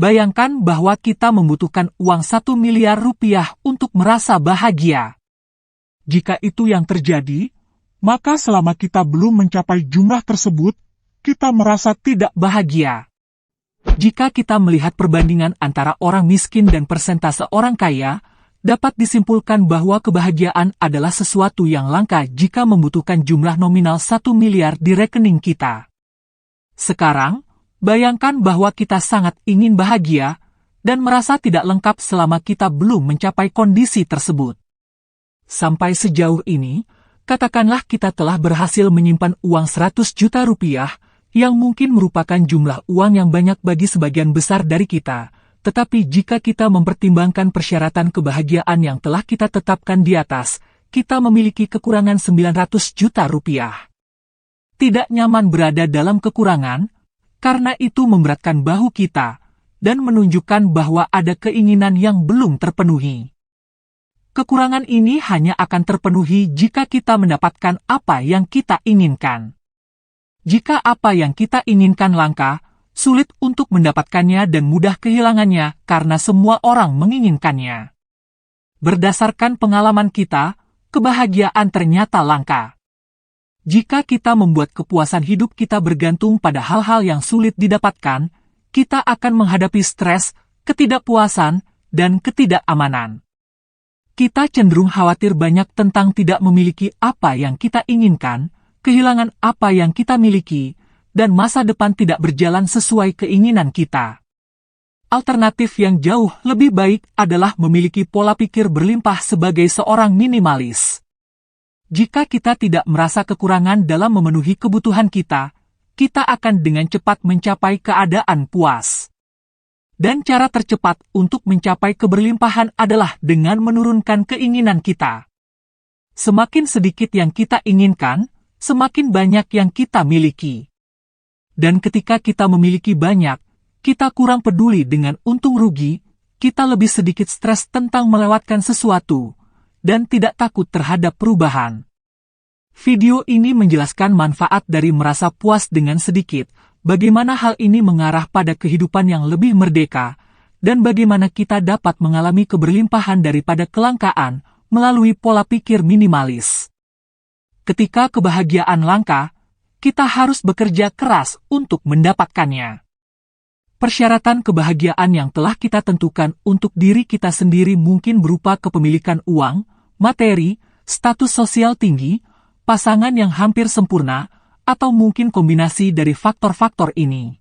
bayangkan bahwa kita membutuhkan uang 1 miliar rupiah untuk merasa bahagia. Jika itu yang terjadi, maka selama kita belum mencapai jumlah tersebut, kita merasa tidak bahagia. Jika kita melihat perbandingan antara orang miskin dan persentase orang kaya, dapat disimpulkan bahwa kebahagiaan adalah sesuatu yang langka jika membutuhkan jumlah nominal 1 miliar di rekening kita. Sekarang, bayangkan bahwa kita sangat ingin bahagia dan merasa tidak lengkap selama kita belum mencapai kondisi tersebut. Sampai sejauh ini, katakanlah kita telah berhasil menyimpan uang 100 juta rupiah, yang mungkin merupakan jumlah uang yang banyak bagi sebagian besar dari kita. Tetapi jika kita mempertimbangkan persyaratan kebahagiaan yang telah kita tetapkan di atas, kita memiliki kekurangan 900 juta rupiah. Tidak nyaman berada dalam kekurangan, karena itu memberatkan bahu kita, dan menunjukkan bahwa ada keinginan yang belum terpenuhi. Kekurangan ini hanya akan terpenuhi jika kita mendapatkan apa yang kita inginkan. Jika apa yang kita inginkan langka, sulit untuk mendapatkannya dan mudah kehilangannya karena semua orang menginginkannya. Berdasarkan pengalaman kita, kebahagiaan ternyata langka. Jika kita membuat kepuasan hidup kita bergantung pada hal-hal yang sulit didapatkan, kita akan menghadapi stres, ketidakpuasan, dan ketidakamanan. Kita cenderung khawatir banyak tentang tidak memiliki apa yang kita inginkan, kehilangan apa yang kita miliki, dan masa depan tidak berjalan sesuai keinginan kita. Alternatif yang jauh lebih baik adalah memiliki pola pikir berlimpah sebagai seorang minimalis. Jika kita tidak merasa kekurangan dalam memenuhi kebutuhan kita akan dengan cepat mencapai keadaan puas. Dan cara tercepat untuk mencapai keberlimpahan adalah dengan menurunkan keinginan kita. Semakin sedikit yang kita inginkan, semakin banyak yang kita miliki. Dan ketika kita memiliki banyak, kita kurang peduli dengan untung rugi, kita lebih sedikit stres tentang melewatkan sesuatu, dan tidak takut terhadap perubahan. Video ini menjelaskan manfaat dari merasa puas dengan sedikit, bagaimana hal ini mengarah pada kehidupan yang lebih merdeka, dan bagaimana kita dapat mengalami keberlimpahan daripada kelangkaan melalui pola pikir minimalis. Ketika kebahagiaan langka, kita harus bekerja keras untuk mendapatkannya. Persyaratan kebahagiaan yang telah kita tentukan untuk diri kita sendiri mungkin berupa kepemilikan uang, materi, status sosial tinggi, pasangan yang hampir sempurna, atau mungkin kombinasi dari faktor-faktor ini.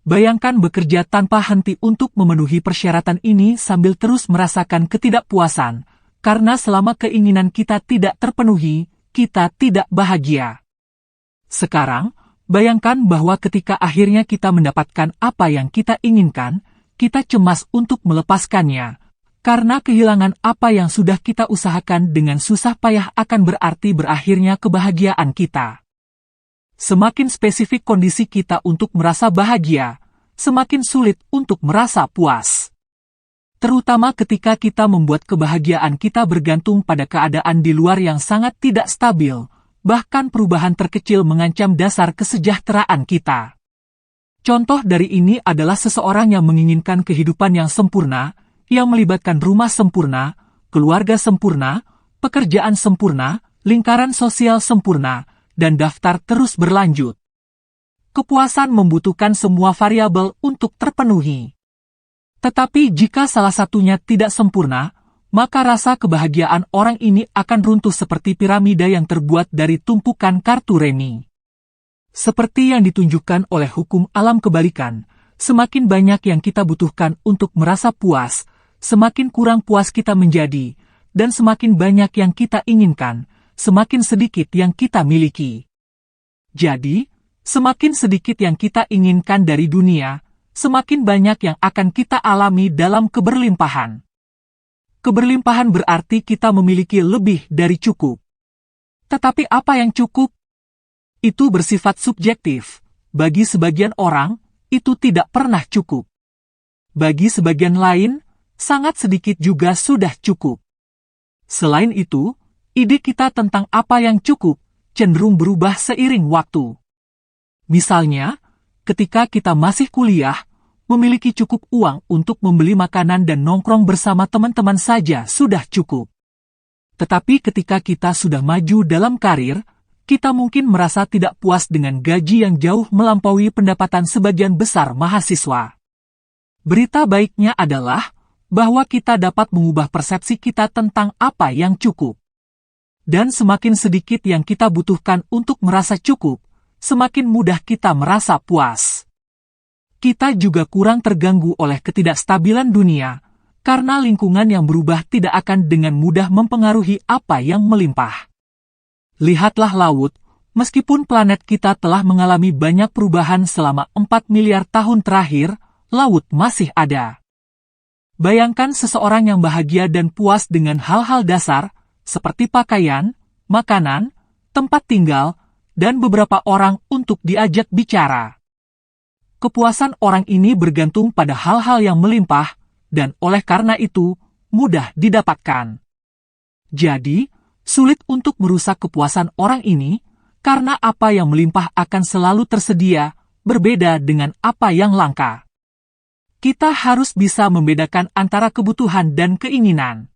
Bayangkan bekerja tanpa henti untuk memenuhi persyaratan ini sambil terus merasakan ketidakpuasan, karena selama keinginan kita tidak terpenuhi, kita tidak bahagia. Sekarang, bayangkan bahwa ketika akhirnya kita mendapatkan apa yang kita inginkan, kita cemas untuk melepaskannya, karena kehilangan apa yang sudah kita usahakan dengan susah payah akan berarti berakhirnya kebahagiaan kita. Semakin spesifik kondisi kita untuk merasa bahagia, semakin sulit untuk merasa puas. Terutama ketika kita membuat kebahagiaan kita bergantung pada keadaan di luar yang sangat tidak stabil, bahkan perubahan terkecil mengancam dasar kesejahteraan kita. Contoh dari ini adalah seseorang yang menginginkan kehidupan yang sempurna, yang melibatkan rumah sempurna, keluarga sempurna, pekerjaan sempurna, lingkaran sosial sempurna, dan daftar terus berlanjut. Kepuasan membutuhkan semua variabel untuk terpenuhi. Tetapi jika salah satunya tidak sempurna, maka rasa kebahagiaan orang ini akan runtuh seperti piramida yang terbuat dari tumpukan kartu remi. Seperti yang ditunjukkan oleh hukum alam kebalikan, semakin banyak yang kita butuhkan untuk merasa puas, semakin kurang puas kita menjadi, dan semakin banyak yang kita inginkan, semakin sedikit yang kita miliki. Jadi, semakin sedikit yang kita inginkan dari dunia, semakin banyak yang akan kita alami dalam keberlimpahan. Keberlimpahan berarti kita memiliki lebih dari cukup. Tetapi apa yang cukup? Itu bersifat subjektif. Bagi sebagian orang, itu tidak pernah cukup. Bagi sebagian lain, sangat sedikit juga sudah cukup. Selain itu, ide kita tentang apa yang cukup cenderung berubah seiring waktu. Misalnya, ketika kita masih kuliah, memiliki cukup uang untuk membeli makanan dan nongkrong bersama teman-teman saja sudah cukup. Tetapi ketika kita sudah maju dalam karir, kita mungkin merasa tidak puas dengan gaji yang jauh melampaui pendapatan sebagian besar mahasiswa. Berita baiknya adalah bahwa kita dapat mengubah persepsi kita tentang apa yang cukup. Dan semakin sedikit yang kita butuhkan untuk merasa cukup, semakin mudah kita merasa puas. Kita juga kurang terganggu oleh ketidakstabilan dunia, karena lingkungan yang berubah tidak akan dengan mudah mempengaruhi apa yang melimpah. Lihatlah laut, meskipun planet kita telah mengalami banyak perubahan selama 4 miliar tahun terakhir, laut masih ada. Bayangkan seseorang yang bahagia dan puas dengan hal-hal dasar, seperti pakaian, makanan, tempat tinggal, dan beberapa orang untuk diajak bicara. Kepuasan orang ini bergantung pada hal-hal yang melimpah, dan oleh karena itu, mudah didapatkan. Jadi, sulit untuk merusak kepuasan orang ini, karena apa yang melimpah akan selalu tersedia, berbeda dengan apa yang langka. Kita harus bisa membedakan antara kebutuhan dan keinginan.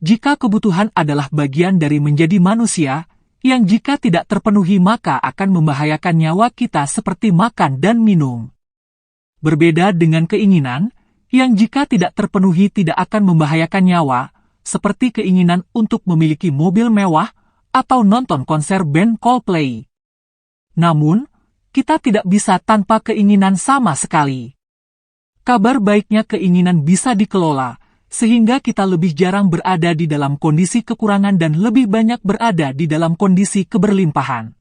Jika kebutuhan adalah bagian dari menjadi manusia, yang jika tidak terpenuhi maka akan membahayakan nyawa kita seperti makan dan minum. Berbeda dengan keinginan, yang jika tidak terpenuhi tidak akan membahayakan nyawa, seperti keinginan untuk memiliki mobil mewah atau nonton konser band Coldplay. Namun, kita tidak bisa tanpa keinginan sama sekali. Kabar baiknya keinginan bisa dikelola, sehingga kita lebih jarang berada di dalam kondisi kekurangan dan lebih banyak berada di dalam kondisi keberlimpahan.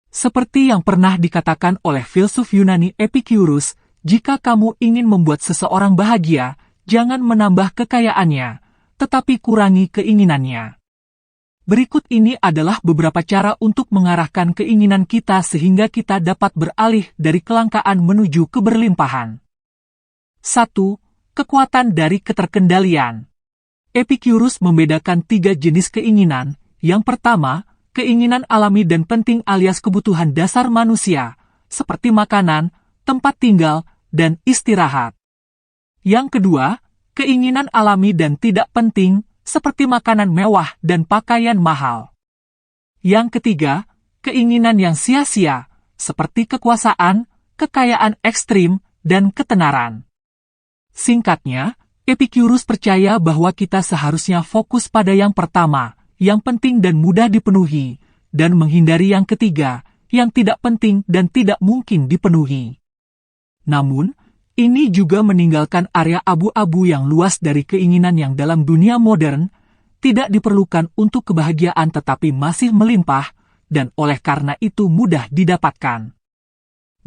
Seperti yang pernah dikatakan oleh filsuf Yunani Epicurus, jika kamu ingin membuat seseorang bahagia, jangan menambah kekayaannya, tetapi kurangi keinginannya. Berikut ini adalah beberapa cara untuk mengarahkan keinginan kita sehingga kita dapat beralih dari kelangkaan menuju keberlimpahan. 1. Kekuatan dari keterkendalian. Epicurus membedakan 3 jenis keinginan. Yang pertama, keinginan alami dan penting alias kebutuhan dasar manusia, seperti makanan, tempat tinggal, dan istirahat. Yang kedua, keinginan alami dan tidak penting, seperti makanan mewah dan pakaian mahal. Yang ketiga, keinginan yang sia-sia, seperti kekuasaan, kekayaan ekstrim, dan ketenaran. Singkatnya, Epicurus percaya bahwa kita seharusnya fokus pada yang pertama, yang penting dan mudah dipenuhi, dan menghindari yang ketiga, yang tidak penting dan tidak mungkin dipenuhi. Namun, ini juga meninggalkan area abu-abu yang luas dari keinginan yang dalam dunia modern tidak diperlukan untuk kebahagiaan tetapi masih melimpah, dan oleh karena itu mudah didapatkan.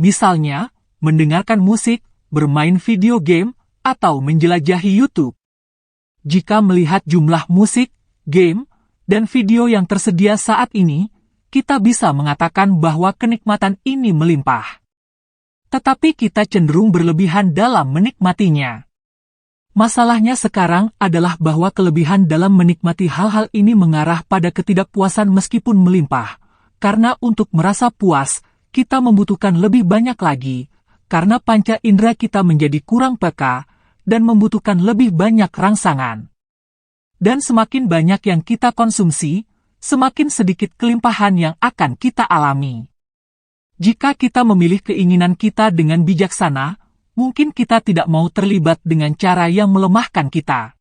Misalnya, mendengarkan musik, bermain video game, atau menjelajahi YouTube. Jika melihat jumlah musik, game, dan video yang tersedia saat ini, kita bisa mengatakan bahwa kenikmatan ini melimpah. Tetapi kita cenderung berlebihan dalam menikmatinya. Masalahnya sekarang adalah bahwa kelebihan dalam menikmati hal-hal ini mengarah pada ketidakpuasan meskipun melimpah, karena untuk merasa puas, kita membutuhkan lebih banyak lagi, karena panca indera kita menjadi kurang peka, dan membutuhkan lebih banyak rangsangan. Dan semakin banyak yang kita konsumsi, semakin sedikit kelimpahan yang akan kita alami. Jika kita memilih keinginan kita dengan bijaksana, mungkin kita tidak mau terlibat dengan cara yang melemahkan kita.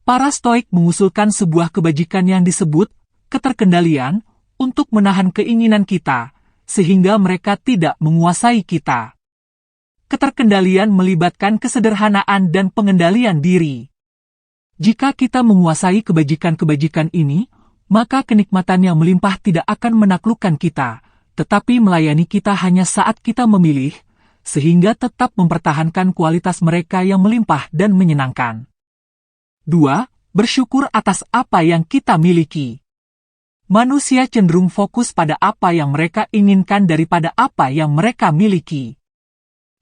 Para Stoik mengusulkan sebuah kebajikan yang disebut keterkendalian untuk menahan keinginan kita, sehingga mereka tidak menguasai kita. Keterkendalian melibatkan kesederhanaan dan pengendalian diri. Jika kita menguasai kebajikan-kebajikan ini, maka kenikmatan yang melimpah tidak akan menaklukkan kita, tetapi melayani kita hanya saat kita memilih, sehingga tetap mempertahankan kualitas mereka yang melimpah dan menyenangkan. 2. Bersyukur atas apa yang kita miliki. Manusia cenderung fokus pada apa yang mereka inginkan daripada apa yang mereka miliki.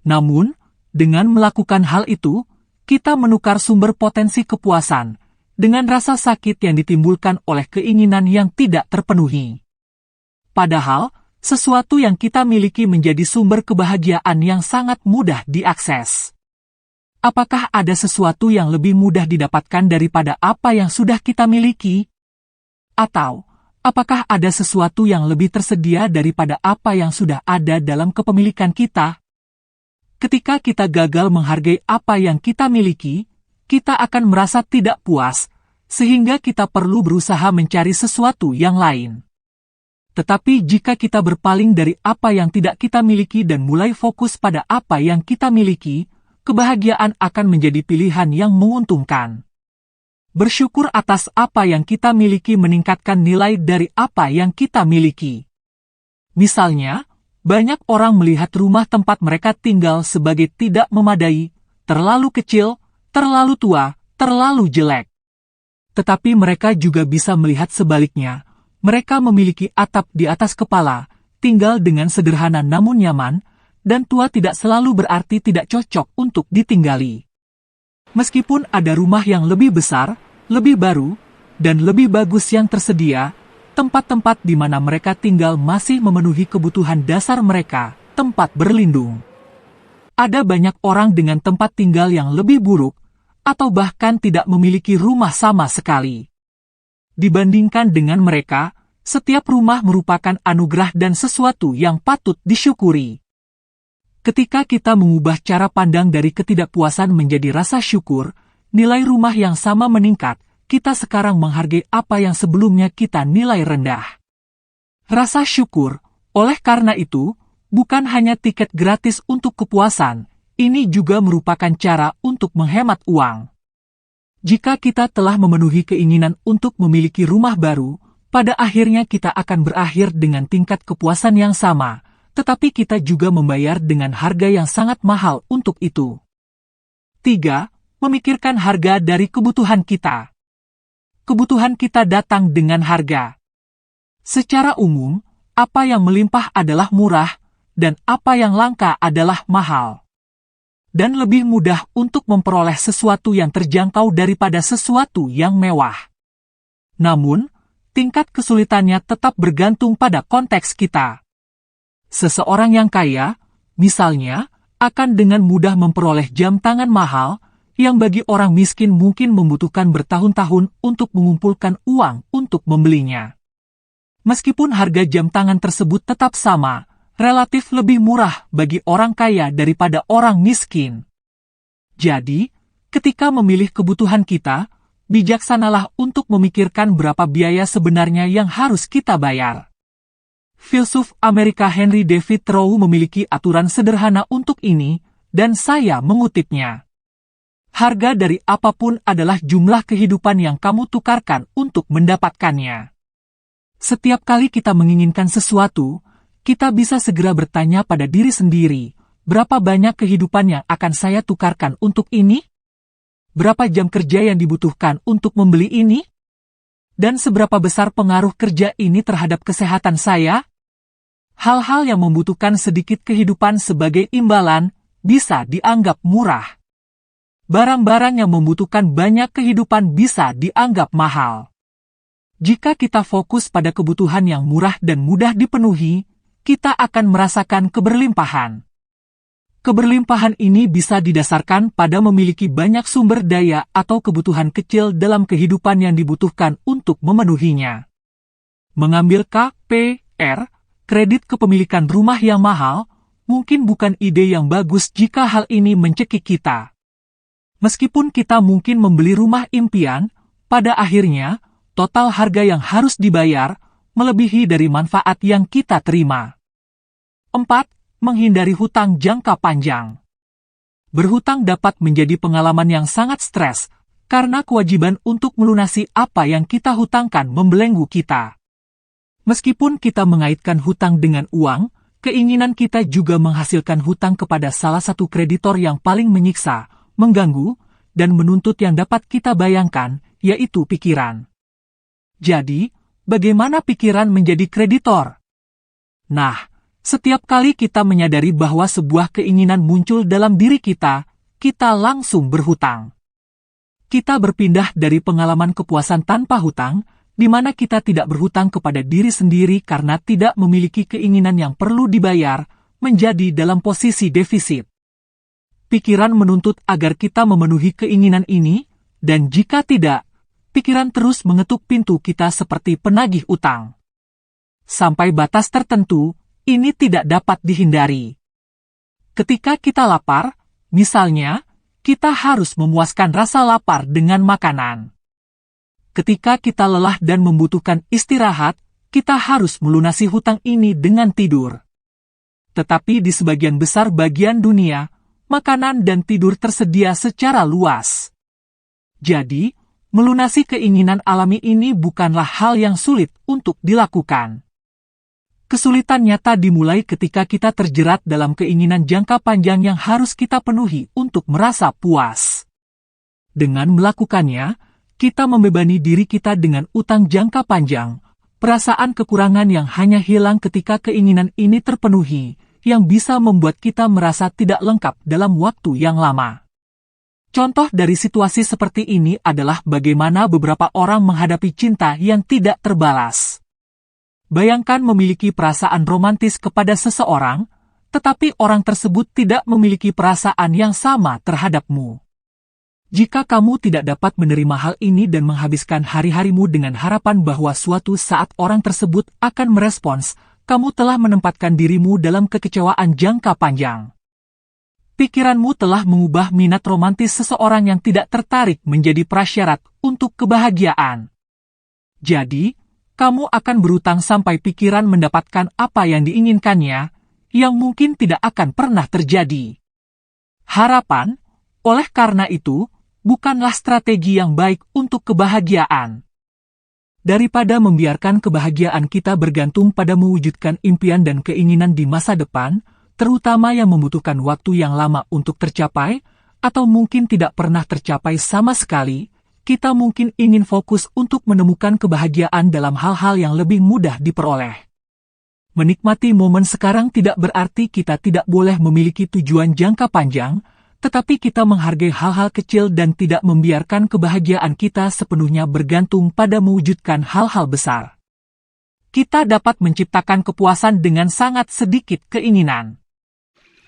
Namun, dengan melakukan hal itu, kita menukar sumber potensi kepuasan dengan rasa sakit yang ditimbulkan oleh keinginan yang tidak terpenuhi. Padahal, sesuatu yang kita miliki menjadi sumber kebahagiaan yang sangat mudah diakses. Apakah ada sesuatu yang lebih mudah didapatkan daripada apa yang sudah kita miliki? Atau, apakah ada sesuatu yang lebih tersedia daripada apa yang sudah ada dalam kepemilikan kita? Ketika kita gagal menghargai apa yang kita miliki, kita akan merasa tidak puas, sehingga kita perlu berusaha mencari sesuatu yang lain. Tetapi jika kita berpaling dari apa yang tidak kita miliki dan mulai fokus pada apa yang kita miliki, kebahagiaan akan menjadi pilihan yang menguntungkan. Bersyukur atas apa yang kita miliki meningkatkan nilai dari apa yang kita miliki. Misalnya, banyak orang melihat rumah tempat mereka tinggal sebagai tidak memadai, terlalu kecil, terlalu tua, terlalu jelek. Tetapi mereka juga bisa melihat sebaliknya. Mereka memiliki atap di atas kepala, tinggal dengan sederhana namun nyaman, dan tua tidak selalu berarti tidak cocok untuk ditinggali. Meskipun ada rumah yang lebih besar, lebih baru, dan lebih bagus yang tersedia, tempat-tempat di mana mereka tinggal masih memenuhi kebutuhan dasar mereka, tempat berlindung. Ada banyak orang dengan tempat tinggal yang lebih buruk, atau bahkan tidak memiliki rumah sama sekali. Dibandingkan dengan mereka, setiap rumah merupakan anugerah dan sesuatu yang patut disyukuri. Ketika kita mengubah cara pandang dari ketidakpuasan menjadi rasa syukur, nilai rumah yang sama meningkat, kita sekarang menghargai apa yang sebelumnya kita nilai rendah. Rasa syukur, oleh karena itu, bukan hanya tiket gratis untuk kepuasan, ini juga merupakan cara untuk menghemat uang. Jika kita telah memenuhi keinginan untuk memiliki rumah baru, pada akhirnya kita akan berakhir dengan tingkat kepuasan yang sama, tetapi kita juga membayar dengan harga yang sangat mahal untuk itu. 3. Memikirkan harga dari kebutuhan kita. Kebutuhan kita datang dengan harga. Secara umum, apa yang melimpah adalah murah, dan apa yang langka adalah mahal. Dan lebih mudah untuk memperoleh sesuatu yang terjangkau daripada sesuatu yang mewah. Namun, tingkat kesulitannya tetap bergantung pada konteks kita. Seseorang yang kaya, misalnya, akan dengan mudah memperoleh jam tangan mahal, yang bagi orang miskin mungkin membutuhkan bertahun-tahun untuk mengumpulkan uang untuk membelinya. Meskipun harga jam tangan tersebut tetap sama, relatif lebih murah bagi orang kaya daripada orang miskin. Jadi, ketika memilih kebutuhan kita, bijaksanalah untuk memikirkan berapa biaya sebenarnya yang harus kita bayar. Filsuf Amerika Henry David Thoreau memiliki aturan sederhana untuk ini, dan saya mengutipnya. Harga dari apapun adalah jumlah kehidupan yang kamu tukarkan untuk mendapatkannya. Setiap kali kita menginginkan sesuatu, kita bisa segera bertanya pada diri sendiri, berapa banyak kehidupan yang akan saya tukarkan untuk ini? Berapa jam kerja yang dibutuhkan untuk membeli ini? Dan seberapa besar pengaruh kerja ini terhadap kesehatan saya? Hal-hal yang membutuhkan sedikit kehidupan sebagai imbalan, bisa dianggap murah. Barang-barang yang membutuhkan banyak kehidupan bisa dianggap mahal. Jika kita fokus pada kebutuhan yang murah dan mudah dipenuhi, kita akan merasakan keberlimpahan. Keberlimpahan ini bisa didasarkan pada memiliki banyak sumber daya atau kebutuhan kecil dalam kehidupan yang dibutuhkan untuk memenuhinya. Mengambil KPR, kredit kepemilikan rumah yang mahal, mungkin bukan ide yang bagus jika hal ini mencekik kita. Meskipun kita mungkin membeli rumah impian, pada akhirnya, total harga yang harus dibayar melebihi dari manfaat yang kita terima. 4. Menghindari hutang jangka panjang. Berhutang dapat menjadi pengalaman yang sangat stres, karena kewajiban untuk melunasi apa yang kita hutangkan membelenggu kita. Meskipun kita mengaitkan hutang dengan uang, keinginan kita juga menghasilkan hutang kepada salah satu kreditor yang paling menyiksa, mengganggu, dan menuntut yang dapat kita bayangkan, yaitu pikiran. Jadi, bagaimana pikiran menjadi kreditor? Nah, setiap kali kita menyadari bahwa sebuah keinginan muncul dalam diri kita langsung berhutang. Kita berpindah dari pengalaman kepuasan tanpa hutang, di mana kita tidak berhutang kepada diri sendiri karena tidak memiliki keinginan yang perlu dibayar, menjadi dalam posisi defisit. Pikiran menuntut agar kita memenuhi keinginan ini, dan jika tidak, pikiran terus mengetuk pintu kita seperti penagih utang. Sampai batas tertentu, ini tidak dapat dihindari. Ketika kita lapar, misalnya, kita harus memuaskan rasa lapar dengan makanan. Ketika kita lelah dan membutuhkan istirahat, kita harus melunasi hutang ini dengan tidur. Tetapi di sebagian besar bagian dunia, makanan dan tidur tersedia secara luas. Jadi, melunasi keinginan alami ini bukanlah hal yang sulit untuk dilakukan. Kesulitan nyata dimulai ketika kita terjerat dalam keinginan jangka panjang yang harus kita penuhi untuk merasa puas. Dengan melakukannya, kita membebani diri kita dengan utang jangka panjang, perasaan kekurangan yang hanya hilang ketika keinginan ini terpenuhi, yang bisa membuat kita merasa tidak lengkap dalam waktu yang lama. Contoh dari situasi seperti ini adalah bagaimana beberapa orang menghadapi cinta yang tidak terbalas. Bayangkan memiliki perasaan romantis kepada seseorang, tetapi orang tersebut tidak memiliki perasaan yang sama terhadapmu. Jika kamu tidak dapat menerima hal ini dan menghabiskan hari-harimu dengan harapan bahwa suatu saat orang tersebut akan merespons, kamu telah menempatkan dirimu dalam kekecewaan jangka panjang. Pikiranmu telah mengubah minat romantis seseorang yang tidak tertarik menjadi prasyarat untuk kebahagiaan. Jadi, kamu akan berutang sampai pikiran mendapatkan apa yang diinginkannya, yang mungkin tidak akan pernah terjadi. Harapan, oleh karena itu, bukanlah strategi yang baik untuk kebahagiaan. Daripada membiarkan kebahagiaan kita bergantung pada mewujudkan impian dan keinginan di masa depan, terutama yang membutuhkan waktu yang lama untuk tercapai, atau mungkin tidak pernah tercapai sama sekali, kita mungkin ingin fokus untuk menemukan kebahagiaan dalam hal-hal yang lebih mudah diperoleh. Menikmati momen sekarang tidak berarti kita tidak boleh memiliki tujuan jangka panjang, tetapi kita menghargai hal-hal kecil dan tidak membiarkan kebahagiaan kita sepenuhnya bergantung pada mewujudkan hal-hal besar. Kita dapat menciptakan kepuasan dengan sangat sedikit keinginan.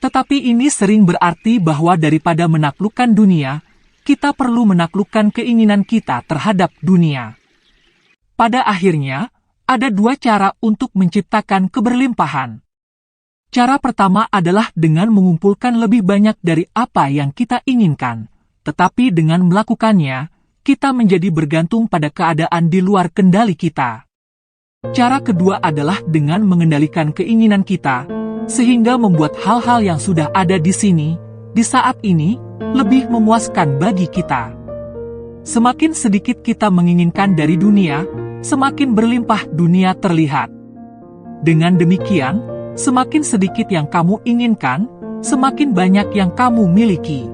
Tetapi ini sering berarti bahwa daripada menaklukkan dunia, kita perlu menaklukkan keinginan kita terhadap dunia. Pada akhirnya, ada dua cara untuk menciptakan keberlimpahan. Cara pertama adalah dengan mengumpulkan lebih banyak dari apa yang kita inginkan, tetapi dengan melakukannya, kita menjadi bergantung pada keadaan di luar kendali kita. Cara kedua adalah dengan mengendalikan keinginan kita, sehingga membuat hal-hal yang sudah ada di sini, di saat ini, lebih memuaskan bagi kita. Semakin sedikit kita menginginkan dari dunia, semakin berlimpah dunia terlihat. Dengan demikian, semakin sedikit yang kamu inginkan, semakin banyak yang kamu miliki.